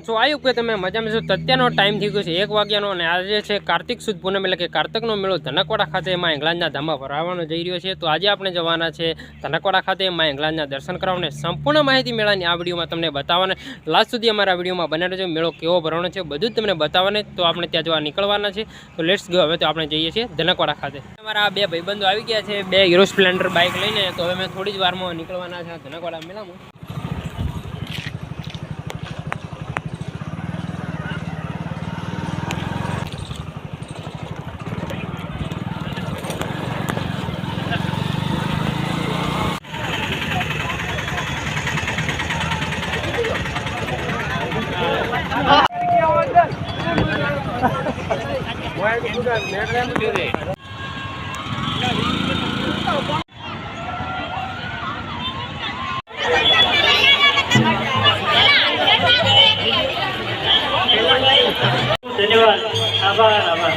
છો આયુ કે તમે મજામાં છો? અત્યારનો ટાઈમ થઈ ગયો છે 1 વાગ્યાનો અને આજે છે કાર્તિક સુદ પૂનમ એટલે કે કાર્તકનો મેળો ધનકવાડા ખાતે માં હિંગળાજના ધામમાં ભરાવાનો જઈ રહ્યો છે। તો આજે આપણે જવાના છે ધનકવાડા ખાતે માં હિંગળાજના દર્શન કરવાને સંપૂર્ણ માહિતી મેળાની આ વિડીયોમાં તમને બતાવવાને લાસ્ટ સુધી અમારા વિડીયોમાં બને રહેજો। મેળો કેવો ભરવાનો છે બધું જ તમને બતાવવાને તો આપણે ત્યાં જવા નીકળવાના છે। તો લેટ્સ ગો। હવે તો આપણે જઈએ છીએ ધનકવાડા ખાતે। અમારા બે ભાઈબંધો આવી ગયા છે 2 હીરો સ્પ્લેન્ડર બાઇક લઈને। તો હવે મેં થોડી જ વારમાં નીકળવાના છે ધનકવાડા મેળામાં। धन्यवाद, आभार आभार।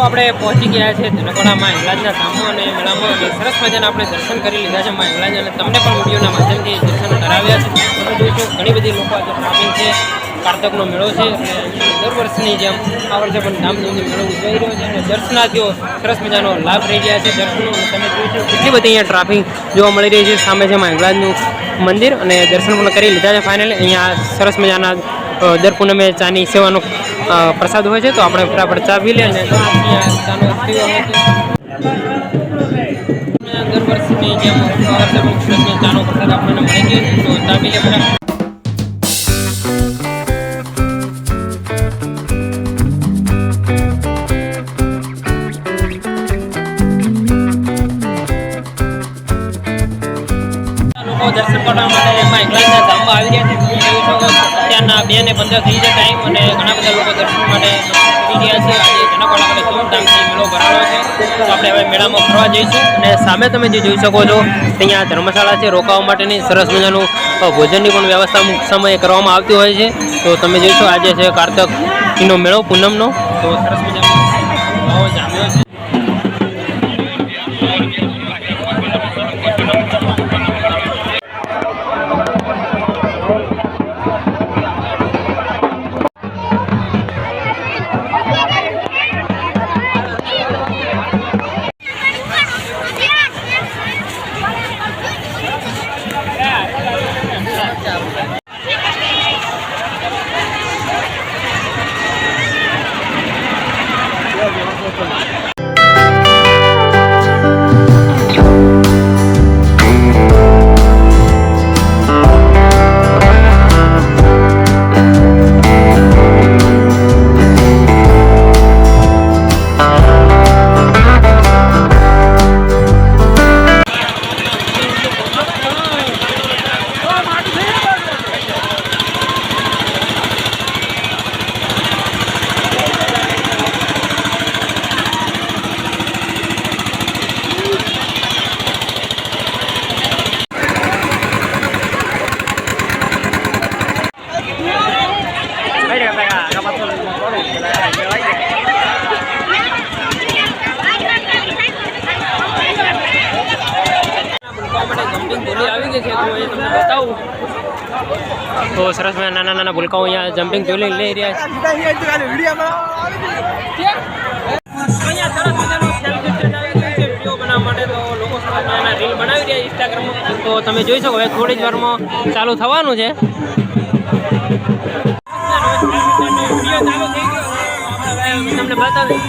આપણે પહોંચી ગયા છે ધનકવાડામાં હિંગળાજના ધામમાં અને મેળામાં અને સરસ મજાના આપણે દર્શન કરી લીધા છે માં હિંગળાજ અને તમને પણ વિડીયોના માધ્યમથી દર્શન કરાવ્યા છે। તમે જોઈશો ઘણી બધી લોકો આજે ટ્રાફિક છે, કાર્તકનો મેળો છે અને દર વર્ષની જેમ આ વર્ષે પણ ધામધૂમથી મેળો ઉજવાઈ રહ્યો છે અને દર્શનાર્થીઓ સરસ મજાનો લાભ રહી ગયા છે દર્શનનો। તમે જોઈશો કેટલી બધી અહીંયા ટ્રાફિક જોવા મળી રહી છે। સામે છે માં હિંગળાજનું મંદિર અને દર્શન પણ કરી લીધા છે ફાઇનલી। અહીંયા સરસ મજાના દર પૂનમે ચાની સેવાનો પ્રસાદ હોય છે। તો આપણે ફટાફટ ચા પી લે અને ચાનો પીવો હોય છે। દર વર્ષની જેમ ચાનો પ્રસાદ આપણને મળી ગયો છે તો ચા પી લે ફટાફટ। દર્શન કરવા માટે માં હિંગળાજના ધામમાં આવી રહ્યા છે। અત્યારના 2 ને 15 થઈ જાય ટાઈમ અને ઘણા બધા લોકો દર્શન માટે આવી રહ્યા છે। આજે ધનકવાડા ખાતે ધૂમધામથી મેળો ભરાયો છે તો આપણે હવે મેળામાં ફરવા જઈશું અને સામે તમે જે જોઈ શકો છો અહીંયા ધર્મશાળા છે રોકાવા માટેની સરસ મજાનું ભોજનની પણ વ્યવસ્થા અમુક સમયે કરવામાં આવતી હોય છે। તો તમે જોઈશો આજે છે કાર્તકનો મેળો પૂનમનો તો સરસ મજાનો માહોલ જામ્યો છે। तो सरस में नाना नाना भूलकाओ यहाँ जम्पिंग झूले ले रहा है। બનાવી રહ્યા ઇન્સ્ટાગ્રામમાં, તો તમે જોઈ શકો હવે થોડી જ વારમાં ચાલુ થવાનું છે. તમને બતાવી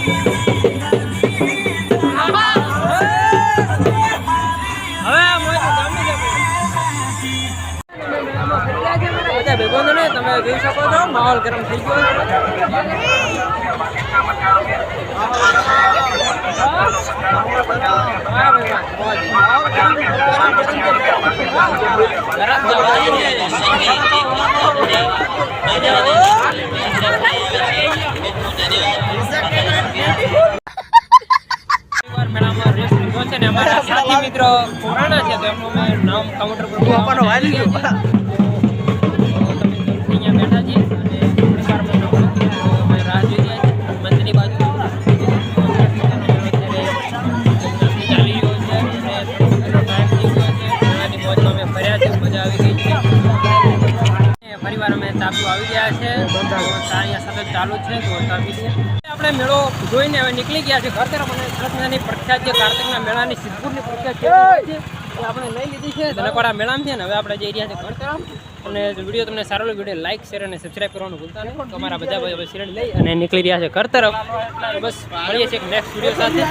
બધા ભેગો ને તમે જોઈ શકો છો માહોલ ગરમ થઈ ગયો. મેળામાં રેસ લીધો છે ને અમારા સાથી મિત્રો પુરાણા છે તો એમનું મેં નામ કાઉન્ટર પર અહીંયા બેઠા છીએ અને થોડી વારમાં અમે રાહ જોઈ રહ્યા છીએ મંદિરની બાજુ ચાલી રહ્યો છે અને ટાઈમ થઈ ગયો છે. મેળાની મોજમાં અમે ફર્યા છે, મજા આવી ગઈ છે. ફરીવાર અમે તાપી આવી ગયા છે, અહીંયા સતત ચાલુ છે તો તાપી છે. આપણે મેળો જોઈને હવે નીકળી ગયા છે ઘર તરફ અને સરસ મજાની પ્રખ્યાત જે કાર્તિકના મેળાની સિદ્ધપુરની પ્રખ્યાત છે એ આપણે લઈ લીધી છે ધનકવાડા મેળામાં છે ને હવે આપણે જઈ રહ્યા છે ઘર તરફ. અને વિડીયો તમને સારો લાગ્યો વિડીયો લાઈક શેર અને સબસ્ક્રાઈબ કરવાનું ભૂલતા નહીં. તો અમારા બધા ભાઈઓ સિરેડ લઈ અને નીકળી રહ્યા છે ઘર તરફ. બસ મળીએ છીએ નેક્સ્ટ વિડીયો સાથે.